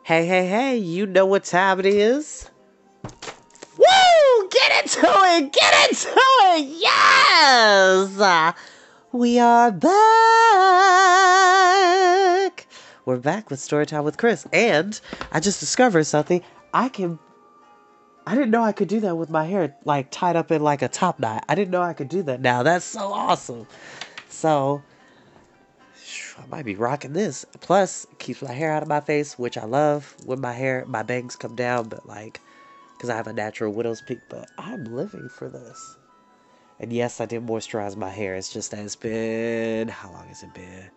Hey, hey, hey, you know what time it is? Woo! Get into it! Get into it! Yes! We are back! We're back with Storytime with Chris. And I just discovered something. I didn't know I could do that with my hair, like tied up in like a top knot. I didn't know I could do that now. That's so awesome. So, I might be rocking this. Plus, it keeps my hair out of my face, which I love when my bangs come down, but like, because I have a natural widow's peak, but I'm living for this. And yes, I did moisturize my hair. It's just that it's been, how long has it been?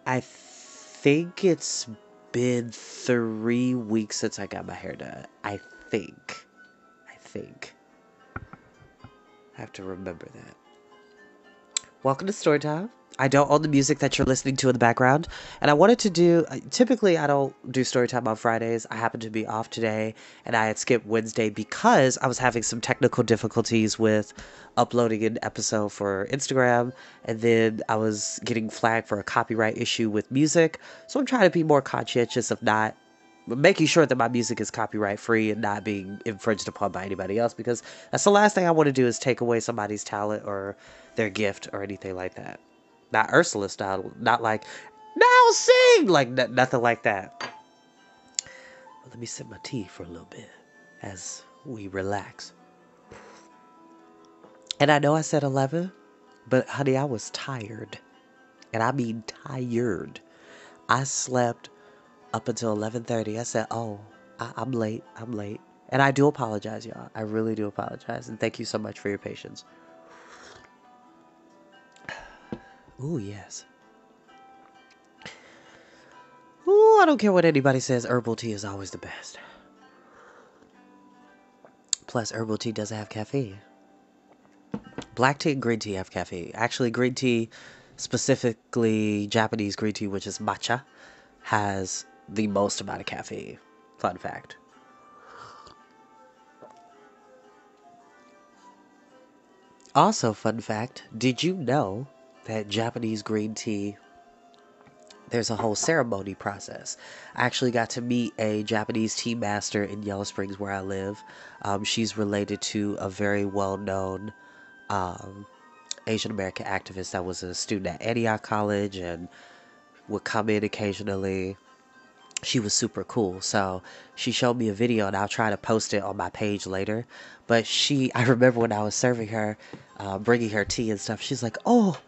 I think it's been 3 weeks since I got my hair done. I think. I have to remember that. Welcome to Storytime. I don't own the music that you're listening to in the background. And I wanted to do, typically I don't do Storytime on Fridays. I happen to be off today and I had skipped Wednesday because I was having some technical difficulties with uploading an episode for Instagram. And then I was getting flagged for a copyright issue with music. So I'm trying to be more conscientious of not making sure that my music is copyright free and not being infringed upon by anybody else, because that's the last thing I want to do is take away somebody's talent or their gift or anything like that. Not Ursula style, not like, now sing, like nothing like that. But let me sip my tea for a little bit as we relax. And I know I said 11, but honey, I was tired. And I mean tired. I slept up until 11:30. I said, oh, I'm late. And I do apologize, y'all. I really do apologize. And thank you so much for your patience. Ooh, yes. Ooh, I don't care what anybody says. Herbal tea is always the best. Plus, herbal tea doesn't have caffeine. Black tea and green tea have caffeine. Actually, green tea, specifically Japanese green tea, which is matcha, has the most amount of caffeine. Fun fact. Also, fun fact, did you know that Japanese green tea, there's a whole ceremony process? I actually got to meet a Japanese tea master in Yellow Springs where I live. She's related to a very well-known Asian American activist that was a student at Antioch College and would come in occasionally. She was super cool. So she showed me a video and I'll try to post it on my page later. But I remember when I was serving her, bringing her tea and stuff, she's like, oh,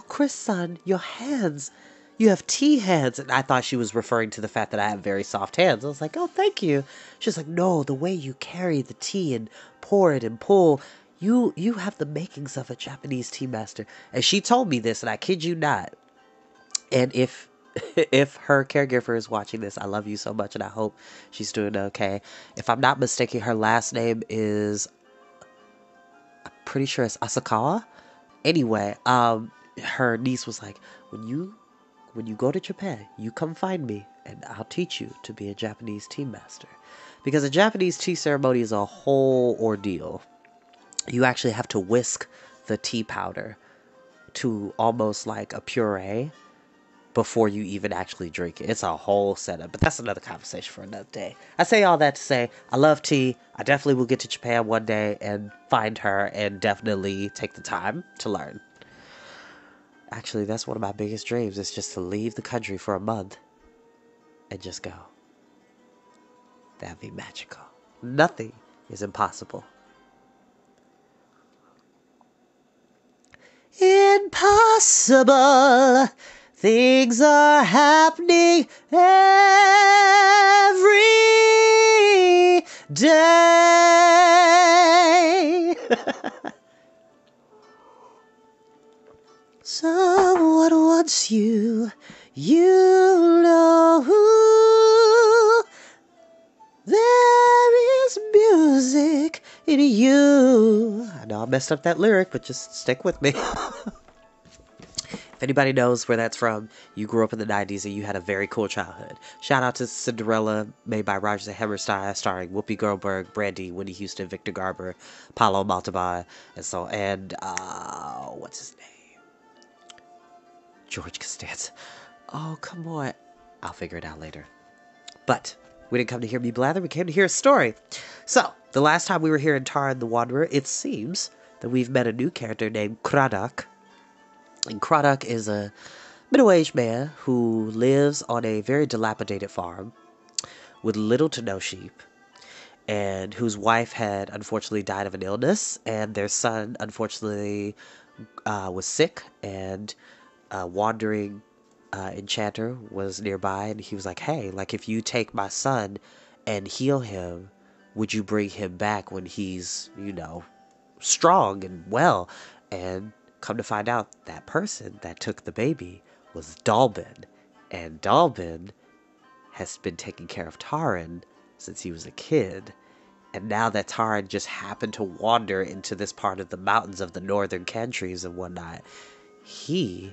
Chris-san, your hands, you have tea hands. And I thought she was referring to the fact that I have very soft hands. I was like, oh, thank you. She's like, no, the way you carry the tea and pour it and pull, you have the makings of a Japanese tea master. And she told me this, and I kid you not. And if her caregiver is watching this, I love you so much and I hope she's doing okay. If I'm not mistaken, her last name is, I'm pretty sure it's Asakawa. Anyway, her niece was like, when you go to Japan, you come find me and I'll teach you to be a Japanese tea master. Because a Japanese tea ceremony is a whole ordeal. You actually have to whisk the tea powder to almost like a puree before you even actually drink it. It's a whole setup, but that's another conversation for another day. I say all that to say, I love tea. I definitely will get to Japan one day and find her and definitely take the time to learn. Actually, that's one of my biggest dreams, is just to leave the country for a month and just go. That'd be magical. Nothing is impossible. Impossible things are happening every day. Someone wants you, you know who. There is music in you. I know I messed up that lyric, but just stick with me. If anybody knows where that's from, you grew up in the 90s and you had a very cool childhood. Shout out to Cinderella, made by Roger Hammerstein, starring Whoopi Goldberg, Brandy, Whitney Houston, Victor Garber, Paulo Montalban, and what's his name? George Costanza. Oh, come on. I'll figure it out later. But we didn't come to hear me blather, we came to hear a story. So, the last time we were here in Taran the Wanderer, it seems that we've met a new character named Cradock. And Cradock is a middle-aged man who lives on a very dilapidated farm with little to no sheep, and whose wife had unfortunately died of an illness, and their son unfortunately was sick, and a wandering enchanter was nearby, and he was like, hey, like, if you take my son and heal him, would you bring him back when he's, strong and well? And come to find out, that person that took the baby was Dalbin, and Dalbin has been taking care of Taran since he was a kid. And now that Taran just happened to wander into this part of the mountains of the northern countries and whatnot, he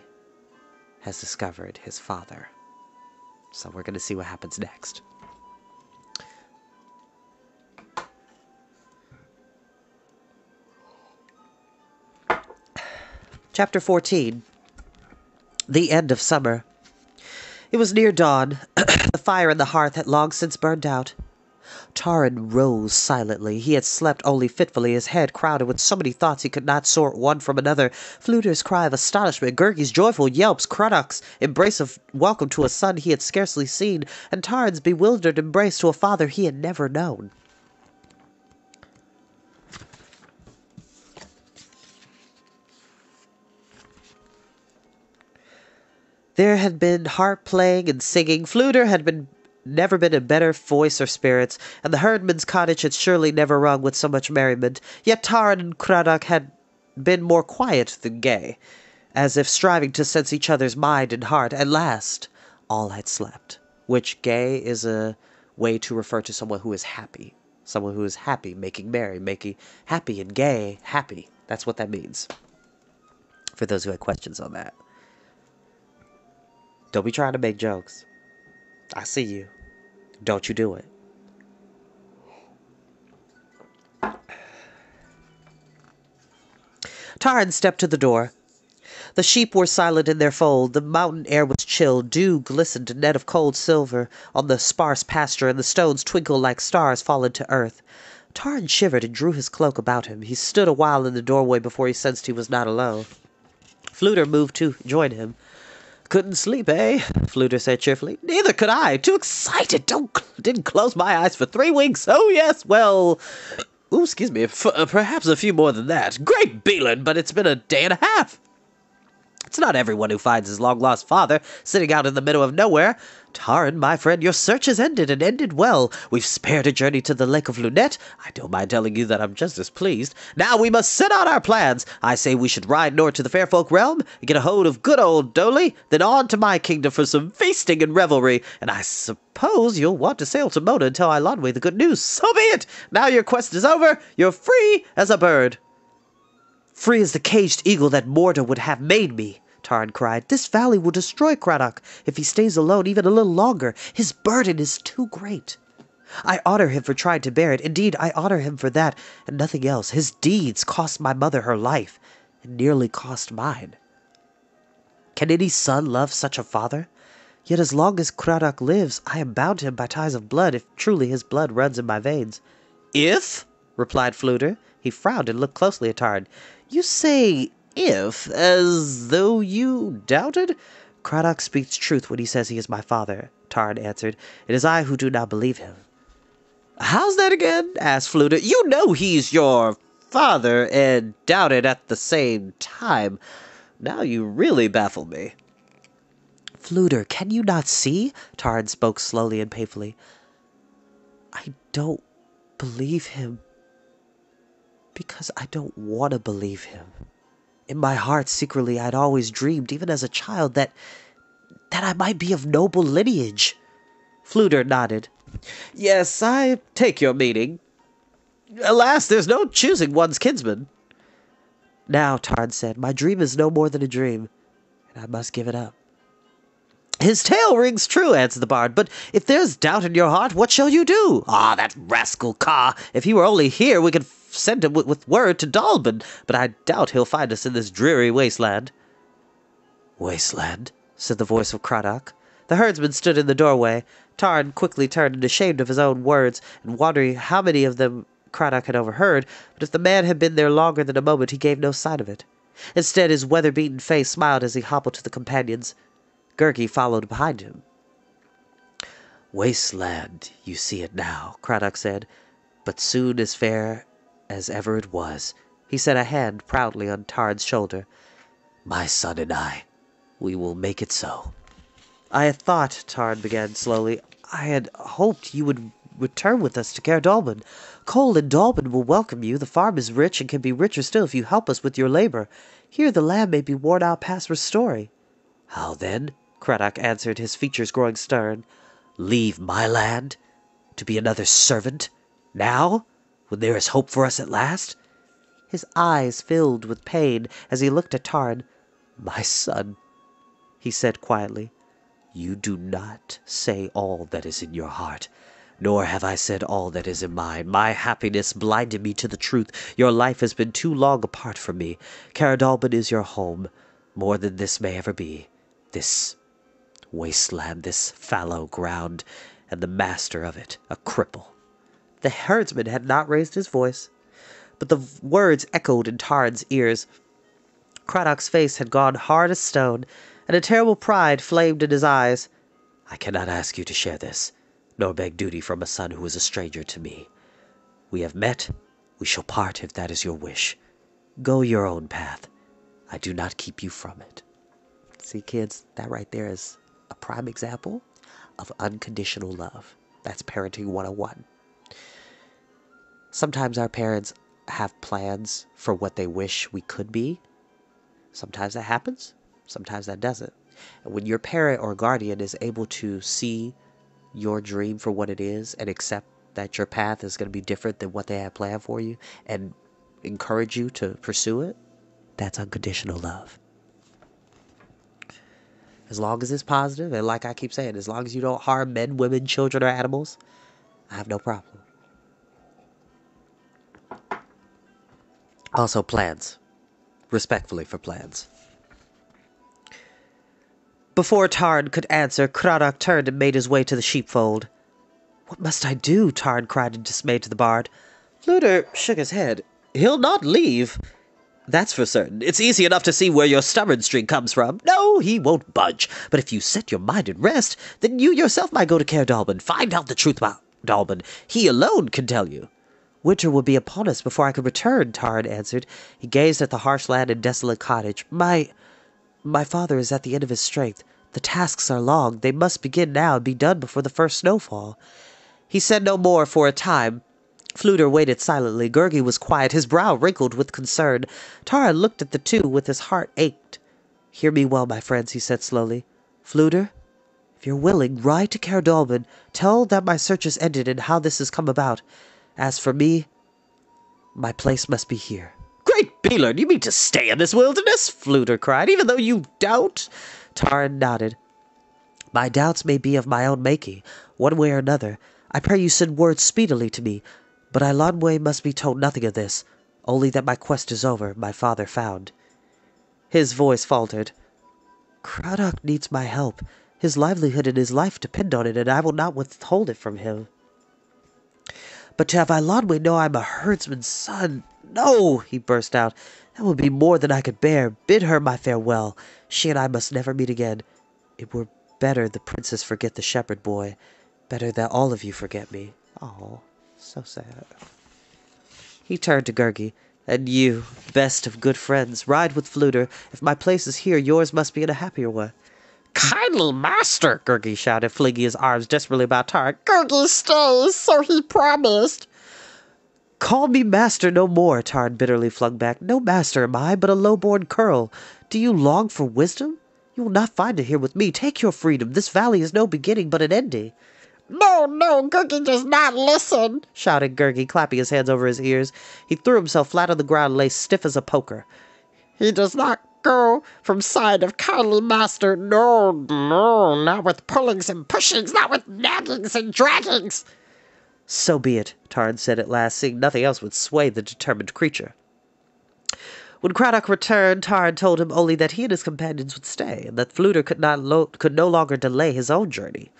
has discovered his father. So we're going to see what happens next. Chapter 14. The End of Summer. It was near dawn. The fire in the hearth had long since burned out. Taran rose silently. He had slept only fitfully, his head crowded with so many thoughts he could not sort one from another. Fluter's cry of astonishment, Gurgi's joyful yelps, Cradock's embrace of welcome to a son he had scarcely seen, and Taran's bewildered embrace to a father he had never known. There had been harp playing and singing. Fluter had never been in better voice or spirits, and the herdman's cottage had surely never rung with so much merriment. Yet Taran and Cradock had been more quiet than gay, as if striving to sense each other's mind and heart. At last, all had slept, which gay is a way to refer to someone who is happy. Someone who is happy, making merry, making happy and gay, happy. That's what that means. For those who had questions on that. Don't be trying to make jokes. I see you. Don't you do it. Taran stepped to the door. The sheep were silent in their fold. The mountain air was chill. Dew glistened a net of cold silver on the sparse pasture, and the stones twinkled like stars fallen to earth. Taran shivered and drew his cloak about him. He stood a while in the doorway before he sensed he was not alone. Fluter moved to join him. Couldn't sleep, eh? Fluter said cheerfully. Neither could I. Too excited. Didn't close my eyes for 3 weeks. Oh, yes, well... Ooh, excuse me. Perhaps a few more than that. Great Beelan, but it's been a day and a half. It's not everyone who finds his long-lost father sitting out in the middle of nowhere. Taran, my friend, your search has ended, and ended well. We've spared a journey to the Lake of Lunette. I don't mind telling you that I'm just as pleased. Now we must set out our plans. I say we should ride north to the Fairfolk realm, and get a hold of good old Dolly, then on to my kingdom for some feasting and revelry. And I suppose you'll want to sail to Mona and tell Eilonwy the good news. So be it! Now your quest is over. You're free as a bird. Free as the caged eagle that Morda would have made me, Taran cried. This valley will destroy Cradock if he stays alone even a little longer. His burden is too great. I honor him for trying to bear it. Indeed, I honor him for that, and nothing else. His deeds cost my mother her life, and nearly cost mine. Can any son love such a father? Yet as long as Cradock lives, I am bound to him by ties of blood, if truly his blood runs in my veins. If? Replied Fluter. He frowned and looked closely at Taran. You say if, as though you doubted? Cradock speaks truth when he says he is my father, Taran answered. It is I who do not believe him. How's that again? Asked Fluter. You know he's your father, and doubt it at the same time. Now you really baffle me. Fluter, can you not see? Taran spoke slowly and painfully. I don't believe him because I don't want to believe him. In my heart, secretly, I'd always dreamed, even as a child, that I might be of noble lineage. Fluter nodded. Yes, I take your meaning. Alas, there's no choosing one's kinsman. Now, Taran said, my dream is no more than a dream, and I must give it up. His tale rings true, answered the bard, but if there's doubt in your heart, what shall you do? Ah, that rascal Ka! If he were only here, we could send him with word to Dalbin, but I doubt he'll find us in this dreary wasteland. Wasteland, said the voice of Cradock. The herdsman stood in the doorway. Taran quickly turned, ashamed of his own words, and wondering how many of them Craddock had overheard, but if the man had been there longer than a moment, he gave no sign of it. Instead, his weather-beaten face smiled as he hobbled to the companions. Gergie followed behind him. "Wasteland, you see it now," Craddock said, "but soon as fair as ever it was." He set a hand proudly on Taran's shoulder. "My son and I, we will make it so." "I had thought," Taran began slowly, "I had hoped you would return with us to Caer Dallben. Cole and Dallben will welcome you. The farm is rich and can be richer still if you help us with your labor. Here the land may be worn out past restoring." "How then?" Craddock answered, his features growing stern. "Leave my land? To be another servant? Now? When there is hope for us at last?" His eyes filled with pain as he looked at Taran. "My son," he said quietly, "you do not say all that is in your heart, nor have I said all that is in mine. My happiness blinded me to the truth. Your life has been too long apart from me. Caer Dallben is your home, more than this may ever be. This wasteland, this fallow ground, and the master of it, a cripple." The herdsman had not raised his voice, but the words echoed in Taran's ears. Craddock's face had gone hard as stone, and a terrible pride flamed in his eyes. "I cannot ask you to share this, nor beg duty from a son who is a stranger to me. We have met, we shall part if that is your wish. Go your own path. I do not keep you from it." See, kids, that right there is a prime example of unconditional love. That's parenting 101. Sometimes our parents have plans for what they wish we could be. Sometimes that happens, sometimes that doesn't. And when your parent or guardian is able to see your dream for what it is and accept that your path is going to be different than what they had planned for you and encourage you to pursue it, that's unconditional love. As long as it's positive, and like I keep saying, as long as you don't harm men, women, children, or animals, I have no problem. Also, plans. Respectfully for plans. Before Taran could answer, Craddock turned and made his way to the sheepfold. "What must I do?" Taran cried in dismay to the bard. Fluter shook his head. "He'll not leave. That's for certain. It's easy enough to see where your stubborn string comes from. No, he won't budge. But if you set your mind at rest, then you yourself might go to Caer Dallben. Find out the truth about Dallben. He alone can tell you." "Winter will be upon us before I could return," Taran answered. He gazed at the harsh land and desolate cottage. My father is at the end of his strength. The tasks are long. They must begin now and be done before the first snowfall." He said no more for a time. Fluter waited silently. Gergie was quiet, his brow wrinkled with concern. Taran looked at the two with his heart ached. "Hear me well, my friends," he said slowly. "Fluter, if you're willing, ride to Caer Dallben. Tell that my search is ended and how this has come about. As for me, my place must be here." "Great Beeler, you mean to stay in this wilderness?" Fluter cried, "even though you doubt?" Taran nodded. "My doubts may be of my own making, one way or another. I pray you send word speedily to me. But Eilonwy must be told nothing of this, only that my quest is over, my father found." His voice faltered. "Craddock needs my help. His livelihood and his life depend on it, and I will not withhold it from him. But to have Eilonwy know I'm a herdsman's son, no," he burst out. "That would be more than I could bear. Bid her my farewell. She and I must never meet again. It were better the princess forget the shepherd boy. Better that all of you forget me." Oh, so sad. He turned to Gergie. "And you, best of good friends, ride with Fluter. If my place is here, yours must be in a happier one." "Kindly master!" Gergie shouted, flinging his arms desperately about Taran. "Gergie stays, so he promised." "Call me master no more," Taran bitterly flung back. "No master am I, but a low-born curl. Do you long for wisdom? You will not find it here with me. Take your freedom. This valley is no beginning, but an ending." "No, Gergie does not listen," shouted Gergie, clapping his hands over his ears. He threw himself flat on the ground and lay stiff as a poker. "He does not go from side of kindly master. No, not with pullings and pushings, not with naggings and draggings." "So be it," Taran said at last, seeing nothing else would sway the determined creature. When Craddock returned, Taran told him only that he and his companions would stay, and that Fluter could no longer delay his own journey.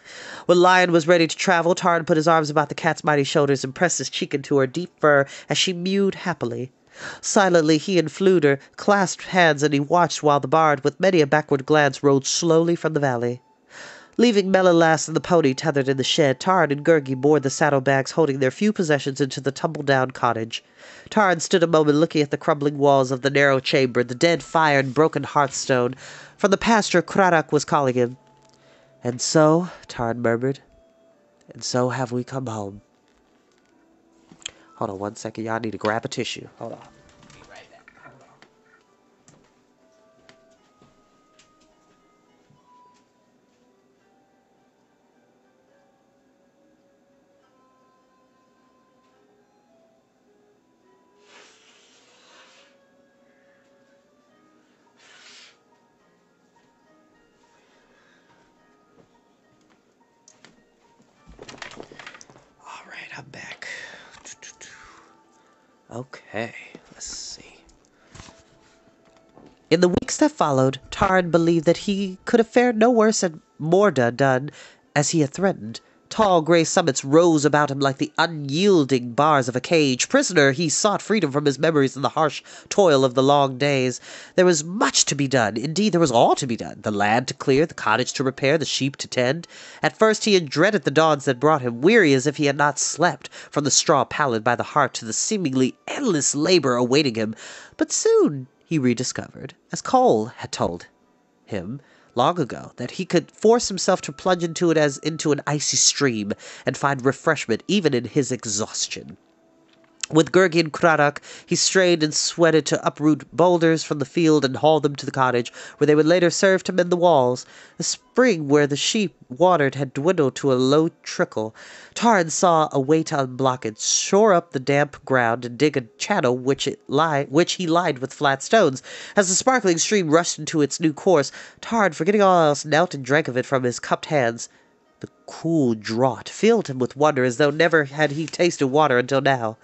When Lion was ready to travel, Taran put his arms about the cat's mighty shoulders and pressed his cheek into her deep fur as she mewed happily. Silently, he and Fluter clasped hands, and he watched while the bard, with many a backward glance, rode slowly from the valley. Leaving Melolass and the pony tethered in the shed, Taran and Gurgi bore the saddlebags holding their few possessions into the tumble-down cottage. Taran stood a moment looking at the crumbling walls of the narrow chamber, the dead fire and broken hearthstone. From the pasture, Craddock was calling him. "And so," Taran murmured, "and so have we come home." Hold on 1 second, y'all. I need to grab a tissue. Hold on. Be right back. Hold on. All right, I'm back. Okay, let's see. In the weeks that followed, Taran believed that he could have fared no worse had Morda done as he had threatened. Tall grey summits rose about him like the unyielding bars of a cage. Prisoner, he sought freedom from his memories and the harsh toil of the long days. There was much to be done. Indeed, there was all to be done. The land to clear, the cottage to repair, the sheep to tend. At first he had dreaded the dawns that brought him, weary as if he had not slept, from the straw pallet by the hearth to the seemingly endless labour awaiting him. But soon he rediscovered, as Cole had told him long ago, that he could force himself to plunge into it as into an icy stream, and find refreshment even in his exhaustion. With Gurgi and Craddock, he strained and sweated to uproot boulders from the field and haul them to the cottage, where they would later serve to mend the walls. The spring where the sheep watered had dwindled to a low trickle. Taran saw a way to unblock it, shore up the damp ground, and dig a channel which he lined with flat stones. As the sparkling stream rushed into its new course, Taran, forgetting all else, knelt and drank of it from his cupped hands. The cool draught filled him with wonder, as though never had he tasted water until now.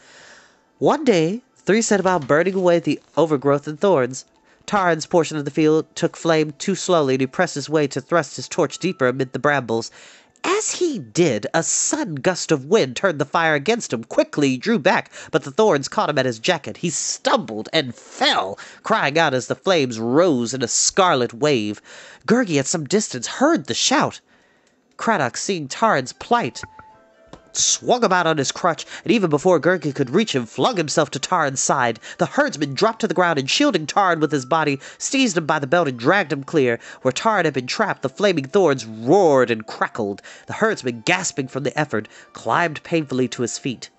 One day, three set about burning away the overgrowth and thorns. Taran's portion of the field took flame too slowly, and he pressed his way to thrust his torch deeper amid the brambles. As he did, a sudden gust of wind turned the fire against him. Quickly he drew back, but the thorns caught him at his jacket. He stumbled and fell, crying out as the flames rose in a scarlet wave. Gurgi, at some distance, heard the shout. Craddock, seeing Taran's plight, swung about on his crutch, and even before Gurgi could reach him, flung himself to Taran's side. The herdsman dropped to the ground, and shielding Taran with his body, seized him by the belt and dragged him clear. Where Taran had been trapped, the flaming thorns roared and crackled. The herdsman, gasping from the effort, climbed painfully to his feet.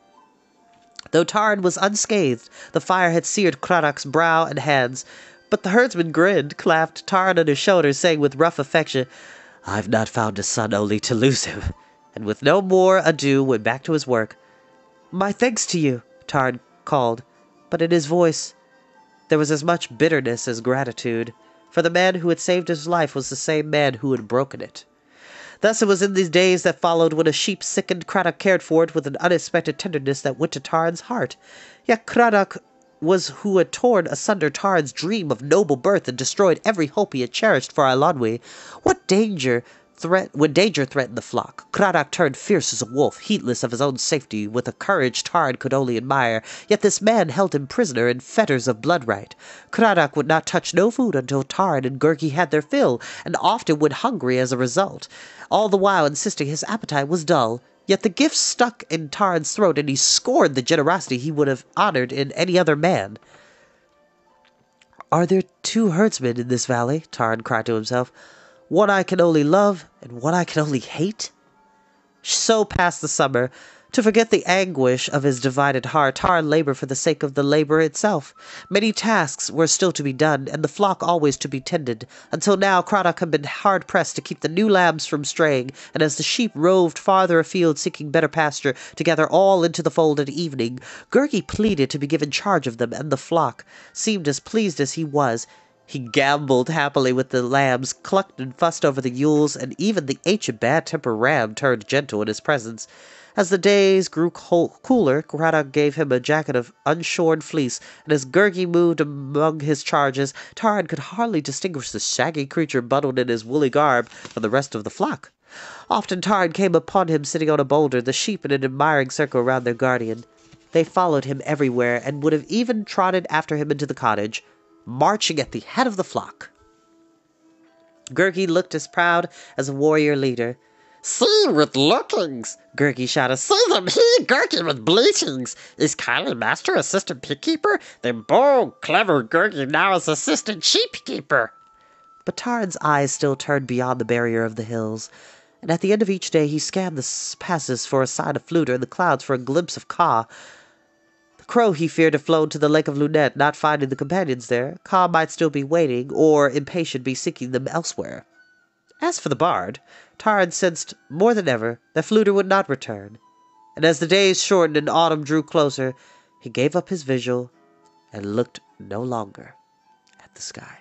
Though Taran was unscathed, the fire had seared Craddock's brow and hands. But the herdsman grinned, clapped Taran on his shoulder, saying with rough affection, "I've not found a son only to lose him," and with no more ado went back to his work. "My thanks to you," Taran called, but in his voice there was as much bitterness as gratitude, for the man who had saved his life was the same man who had broken it. Thus it was in these days that followed, when a sheep sickened, Craddock cared for it with an unexpected tenderness that went to Taran's heart. Yet Craddock was who had torn asunder Taran's dream of noble birth and destroyed every hope he had cherished for Eilonwy. When danger threatened the flock, Craddock turned fierce as a wolf, heedless of his own safety, with a courage Taran could only admire. Yet this man held him prisoner in fetters of blood right. Craddock would not touch no food until Taran and Gurgi had their fill, and often went hungry as a result, all the while insisting his appetite was dull. Yet the gift stuck in Taran's throat, and he scorned the generosity he would have honored in any other man. "Are there two herdsmen in this valley?" Taran cried to himself. "One I can only love, and one I can only hate?" So passed the summer. To forget the anguish of his divided heart, Taran labored for the sake of the labor itself. Many tasks were still to be done, and the flock always to be tended. Until now, Craddock had been hard-pressed to keep the new lambs from straying, and as the sheep roved farther afield seeking better pasture, to gather all into the fold at evening, Gurgi pleaded to be given charge of them, and the flock seemed as pleased as he was. He gambled happily with the lambs, clucked and fussed over the ewes, and even the ancient bad-tempered ram turned gentle in his presence. As the days grew cooler, Craddock gave him a jacket of unshorn fleece, and as Gurgi moved among his charges, Taran could hardly distinguish the shaggy creature bundled in his woolly garb from the rest of the flock. Often Taran came upon him sitting on a boulder, the sheep in an admiring circle around their guardian. They followed him everywhere, and would have even trotted after him into the cottage, marching at the head of the flock. Gurgi looked as proud as a warrior leader. "See with lookings!" Gurgi shouted. "See them here, Gurgi with bleatings! Is kindly master assistant pigkeeper? Then bold, clever Gurgi now is assistant sheepkeeper!" But Taran's eyes still turned beyond the barrier of the hills, and at the end of each day he scanned the passes for a sign of Fluter and the clouds for a glimpse of Ka. The crow he feared had flown to the Lake of Lunette, not finding the companions there. Ka might still be waiting, or, impatient, be seeking them elsewhere. As for the bard, Taran sensed more than ever that Fluter would not return, and as the days shortened and autumn drew closer, he gave up his vigil and looked no longer at the sky.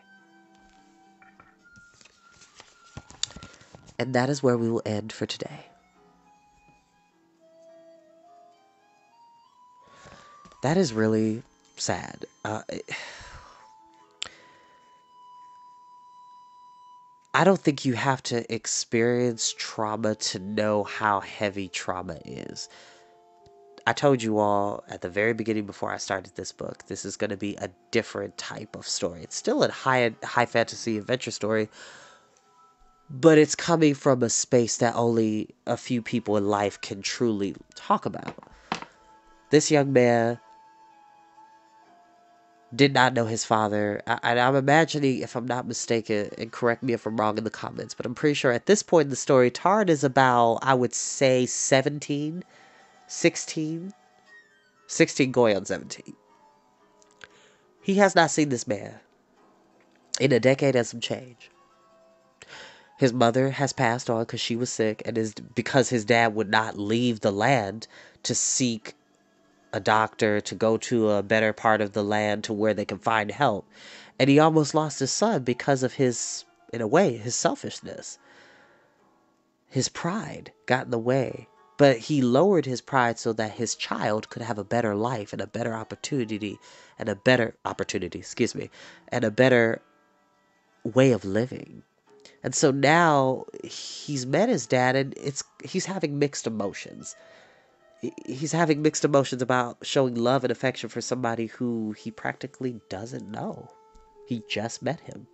And that is where we will end for today. That is really sad. I don't think you have to experience trauma to know how heavy trauma is. I told you all at the very beginning before I started this book, this is going to be a different type of story. It's still a high fantasy adventure story, but it's coming from a space that only a few people in life can truly talk about. This young man did not know his father. And I'm imagining, if I'm not mistaken, and correct me if I'm wrong in the comments, but I'm pretty sure at this point in the story, Taran is about, I would say, 16 going on 17. He has not seen this man in a decade and some change. His mother has passed on because she was sick, and is because his dad would not leave the land to seek a doctor, to go to a better part of the land to where they can find help. And he almost lost his son because of his, in a way, his selfishness. His pride got in the way. But he lowered his pride so that his child could have a better life and a better opportunity and a better way of living. And so now he's met his dad, and he's having mixed emotions. He's having mixed emotions about showing love and affection for somebody who he practically doesn't know. He just met him.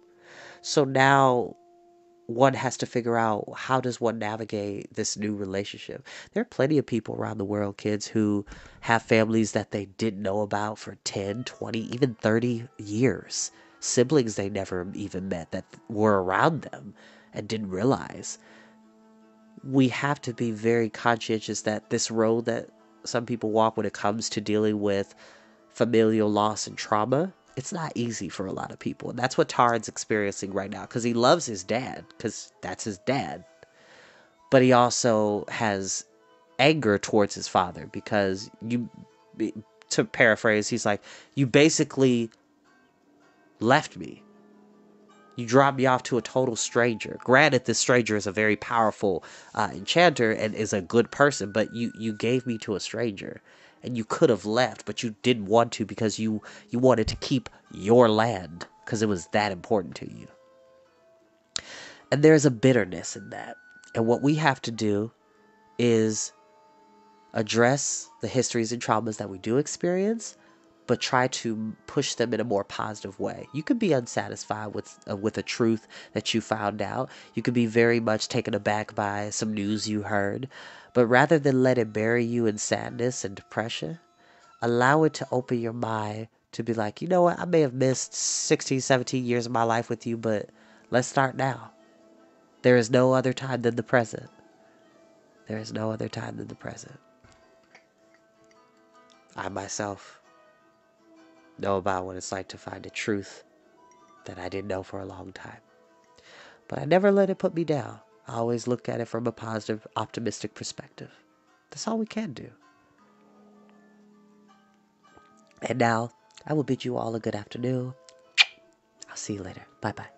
So now one has to figure out, how does one navigate this new relationship? There are plenty of people around the world, kids, who have families that they didn't know about for 10, 20, even 30 years. Siblings they never even met that were around them and didn't realize. We have to be very conscientious that this road that some people walk when it comes to dealing with familial loss and trauma, it's not easy for a lot of people. And that's what Taran's experiencing right now, because he loves his dad, because that's his dad. But he also has anger towards his father, because to paraphrase, he's like, you basically left me. You dropped me off to a total stranger. Granted, this stranger is a very powerful enchanter and is a good person, but you gave me to a stranger. And you could have left, but you didn't want to, because you wanted to keep your land, because it was that important to you. And there's a bitterness in that. And what we have to do is address the histories and traumas that we do experience, but try to push them in a more positive way. You could be unsatisfied with a truth that you found out. You could be very much taken aback by some news you heard. But rather than let it bury you in sadness and depression, allow it to open your mind to be like, you know what, I may have missed 16, 17 years of my life with you, but let's start now. There is no other time than the present. There is no other time than the present. I myself know about what it's like to find a truth that I didn't know for a long time. But I never let it put me down. I always look at it from a positive, optimistic perspective. That's all we can do. And now, I will bid you all a good afternoon. I'll see you later. Bye bye.